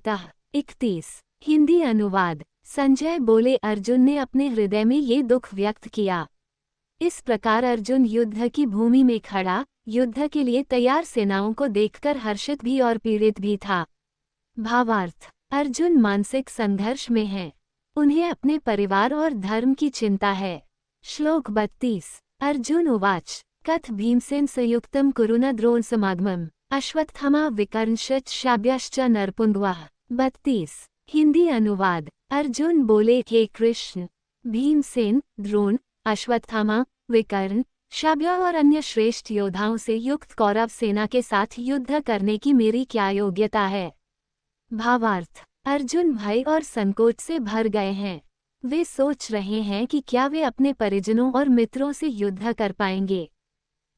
संहिता 31। हिंदी अनुवाद। संजय बोले, अर्जुन ने अपने हृदय में ये दुख व्यक्त किया। इस प्रकार अर्जुन युद्ध की भूमि में खड़ा, युद्ध के लिए तैयार सेनाओं को देखकर हर्षित भी और पीड़ित भी था। भावार्थ। अर्जुन मानसिक संघर्ष में है। उन्हें अपने परिवार और धर्म की चिंता है। श्लोक 32। अर्जुन उवाच कथ भीमसेन संयुक्तम कुरुन द्रोण समागमम अश्वत्थामा विकर्णश्च शाब्याश्च नरपुंगवाः। 32। हिंदी अनुवाद। अर्जुन बोले, हे कृष्ण, भीमसेन, द्रोण, अश्वत्थामा, विकर्ण, शाब्य और अन्य श्रेष्ठ योद्धाओं से युक्त कौरव सेना के साथ युद्ध करने की मेरी क्या योग्यता है। भावार्थ। अर्जुन भय और संकोच से भर गए हैं। वे सोच रहे हैं कि क्या वे अपने परिजनों और मित्रों से युद्ध कर पाएंगे।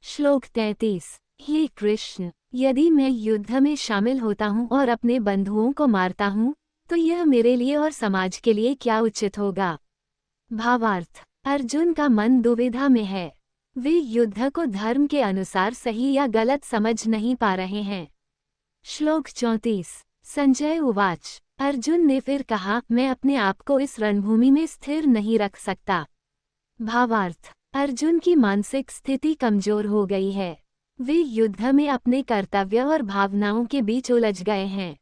श्लोक 33। हे कृष्ण, यदि मैं युद्ध में शामिल होता हूँ और अपने बंधुओं को मारता हूँ, तो यह मेरे लिए और समाज के लिए क्या उचित होगा। भावार्थ। अर्जुन का मन दुविधा में है। वे युद्ध को धर्म के अनुसार सही या गलत समझ नहीं पा रहे हैं। श्लोक 34। संजय उवाच अर्जुन ने फिर कहा, मैं अपने आप को इस रणभूमि में स्थिर नहीं रख सकता। भावार्थ। अर्जुन की मानसिक स्थिति कमजोर हो गई है। वे युद्ध में अपने कर्तव्य और भावनाओं के बीच उलझ गए हैं।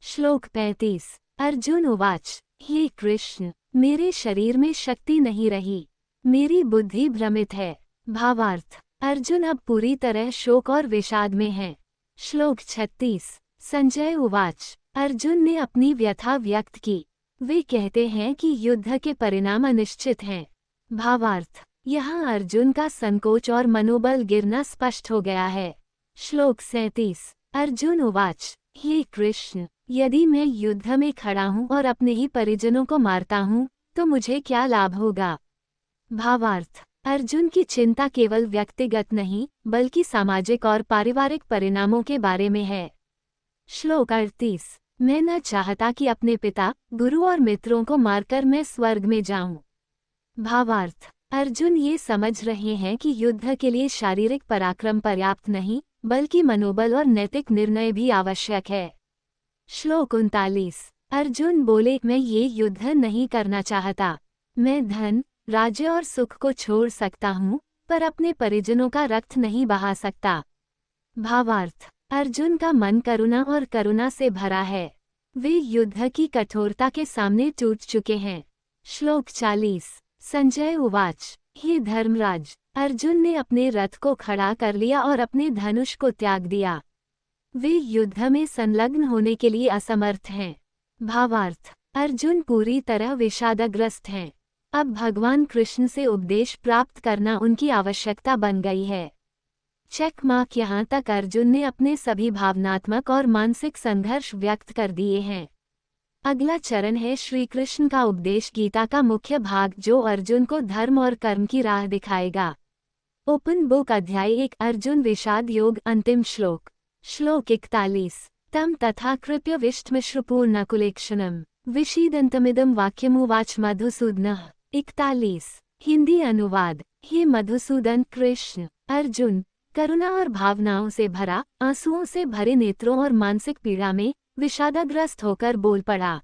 श्लोक 35। अर्जुन उवाच हे कृष्ण, मेरे शरीर में शक्ति नहीं रही, मेरी बुद्धि भ्रमित है। भावार्थ। अर्जुन अब पूरी तरह शोक और विषाद में है। श्लोक 36। संजय उवाच अर्जुन ने अपनी व्यथा व्यक्त की। वे कहते हैं कि युद्ध के परिणाम अनिश्चित हैं। भावार्थ। यहाँ अर्जुन का संकोच और मनोबल गिरना स्पष्ट हो गया है। श्लोक 37। अर्जुन उवाच हे कृष्ण, यदि मैं युद्ध में खड़ा हूँ और अपने ही परिजनों को मारता हूँ, तो मुझे क्या लाभ होगा। भावार्थ। अर्जुन की चिंता केवल व्यक्तिगत नहीं, बल्कि सामाजिक और पारिवारिक परिणामों के बारे में है। श्लोक 38। मैं न चाहता कि अपने पिता, गुरु और मित्रों को मारकर मैं स्वर्ग में जाऊं। भावार्थ। अर्जुन ये समझ रहे हैं कि युद्ध के लिए शारीरिक पराक्रम पर्याप्त नहीं, बल्कि मनोबल और नैतिक निर्णय भी आवश्यक है। श्लोक 39। अर्जुन बोले, मैं ये युद्ध नहीं करना चाहता। मैं धन, राज्य और सुख को छोड़ सकता हूँ, पर अपने परिजनों का रक्त नहीं बहा सकता। भावार्थ। अर्जुन का मन करुणा और करुणा से भरा है। वे युद्ध की कठोरता के सामने टूट चुके हैं। श्लोक 40। संजय उवाच हे धर्मराज, अर्जुन ने अपने रथ को खड़ा कर लिया और अपने धनुष को त्याग दिया। वे युद्ध में संलग्न होने के लिए असमर्थ हैं। भावार्थ। अर्जुन पूरी तरह विषादग्रस्त हैं। अब भगवान कृष्ण से उपदेश प्राप्त करना उनकी आवश्यकता बन गई है। Check mark. यहाँ तक अर्जुन ने अपने सभी भावनात्मक और मानसिक संघर्ष व्यक्त कर दिए हैं। अगला चरण है श्री कृष्ण का उपदेश, गीता का मुख्य भाग, जो अर्जुन को धर्म और कर्म की राह दिखाएगा। ओपन बुक अध्याय 1। अर्जुन विषाद योग। अंतिम श्लोक। श्लोक 41। तम तथा कृप्य विष्टमिश्रपूर्णकुलेक्षणम विषीदन्तमिदं वाक्यमुवाच मधुसूदनः। 41। हिंदी अनुवाद। हे मधुसूदन, कृष्ण, अर्जुन करुणा और भावनाओं से भरा, आंसुओं से भरे नेत्रों और मानसिक पीड़ा में विषादग्रस्त होकर बोल पड़ा।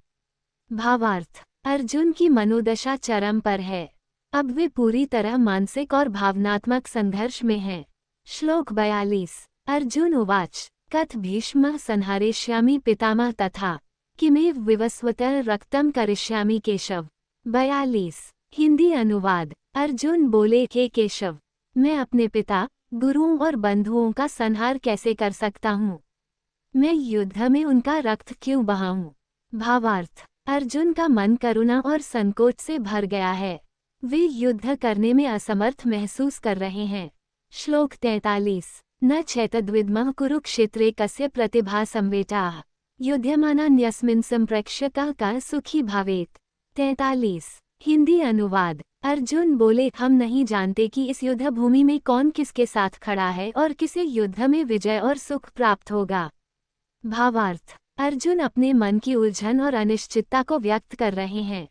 भावार्थ। अर्जुन की मनोदशा चरम पर है। अब वे पूरी तरह मानसिक और भावनात्मक संघर्ष में हैं। श्लोक 42। अर्जुन उवाच कथ भीष्मः संहारेष्यामि पितामह तथा किमेव विवस्वतः रक्तम करिष्यामि केशव। 42। हिंदी अनुवाद। अर्जुन बोले, हे केशव, मैं अपने पिता, गुरुओं और बंधुओं का संहार कैसे कर सकता हूँ। मैं युद्ध में उनका रक्त क्यों बहाऊं। भावार्थ। अर्जुन का मन करुणा और संकोच से भर गया है। वे युद्ध करने में असमर्थ महसूस कर रहे हैं। श्लोक 43। न चैतद्विद्मः कुरुक्षेत्रे कस्य प्रतिभा संवेटाः युध्यमानान्यस्मिन् संप्रेक्ष्यकः कः सुखी भावेत्। 43। हिंदी अनुवाद। अर्जुन बोले, हम नहीं जानते कि इस युद्ध भूमि में कौन किसके साथ खड़ा है और किसे युद्ध में विजय और सुख प्राप्त होगा। भावार्थ। अर्जुन अपने मन की उलझन और अनिश्चितता को व्यक्त कर रहे हैं।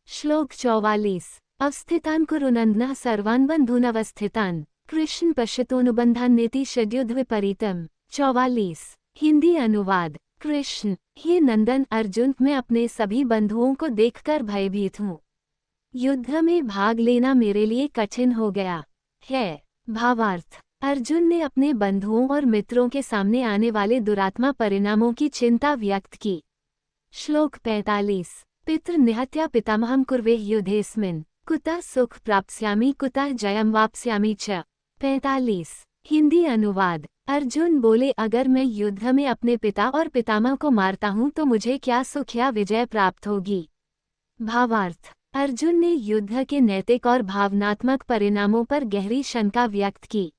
श्लोक 44। अवस्थितान् कुरुनन्दनः सर्वान् बन्धून् अवस्थितान् कृष्ण पश्यतोऽनुबन्धान्नेति षड्युध विपरीतम्। 44। हिंदी अनुवाद। कृष्ण, हे नंदन अर्जुन, मैं अपने सभी बंधुओं को देखकर भयभीत हूँ। युद्ध में भाग लेना मेरे लिए कठिन हो गया है। भावार्थ, अर्जुन ने अपने बंधुओं और मित्रों के सामने आने वाले दुरात्मा परिणामों की चिंता व्यक्त की। श्लोक 45। पितृ निहत्या पितामहं कुर्वेः युद्धेऽस्मिन् कुतः सुख प्राप्स्यामि कुतः जयं वाप्स्यामि च। 45। हिंदी अनुवाद। अर्जुन बोले, अगर मैं युद्ध में अपने पिता और पितामह को मारता हूँ तो मुझे क्या सुख या विजय प्राप्त होगी। भावार्थ, अर्जुन ने युद्ध के नैतिक और भावनात्मक परिणामों पर गहरी शंका व्यक्त की।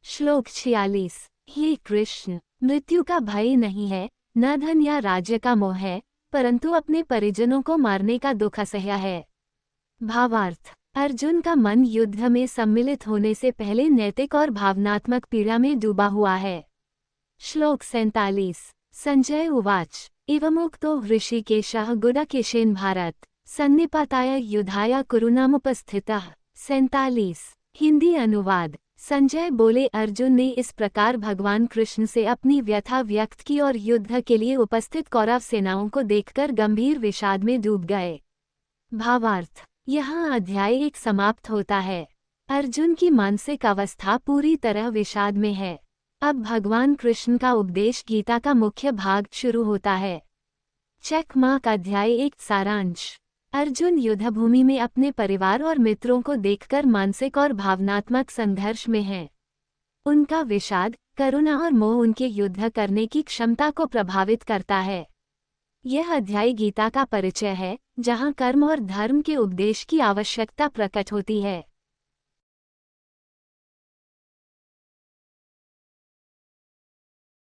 श्लोक 46। हे कृष्ण, मृत्यु का भय नहीं है, न धन या राज्य का मोह है, परंतु अपने परिजनों को मारने का दुख असह्य है। भावार्थ, अर्जुन का मन युद्ध में सम्मिलित होने से पहले नैतिक और भावनात्मक पीड़ा में डूबा हुआ है। श्लोक 47। संजय उवाच एवमुक्तो हृषीकेशः गुडकेशेन भारत सन्निपाताय युद्धाय कुरुनामुपस्थितः। 47। हिंदी अनुवाद। संजय बोले, अर्जुन ने इस प्रकार भगवान कृष्ण से अपनी व्यथा व्यक्त की और युद्ध के लिए उपस्थित कौरव सेनाओं को देखकर गंभीर विषाद में डूब गए। भावार्थ, यहाँ अध्याय 1 समाप्त होता है। अर्जुन की मानसिक अवस्था पूरी तरह विषाद में है। अब भगवान कृष्ण का उपदेश गीता का मुख्य भाग शुरू होता है। Check mark. अध्याय 1 सारांश। अर्जुन युद्धभूमि में अपने परिवार और मित्रों को देखकर मानसिक और भावनात्मक संघर्ष में हैं। उनका विषाद, करुणा और मोह उनके युद्ध करने की क्षमता को प्रभावित करता है। यह अध्याय गीता का परिचय है, जहाँ कर्म और धर्म के उपदेश की आवश्यकता प्रकट होती है।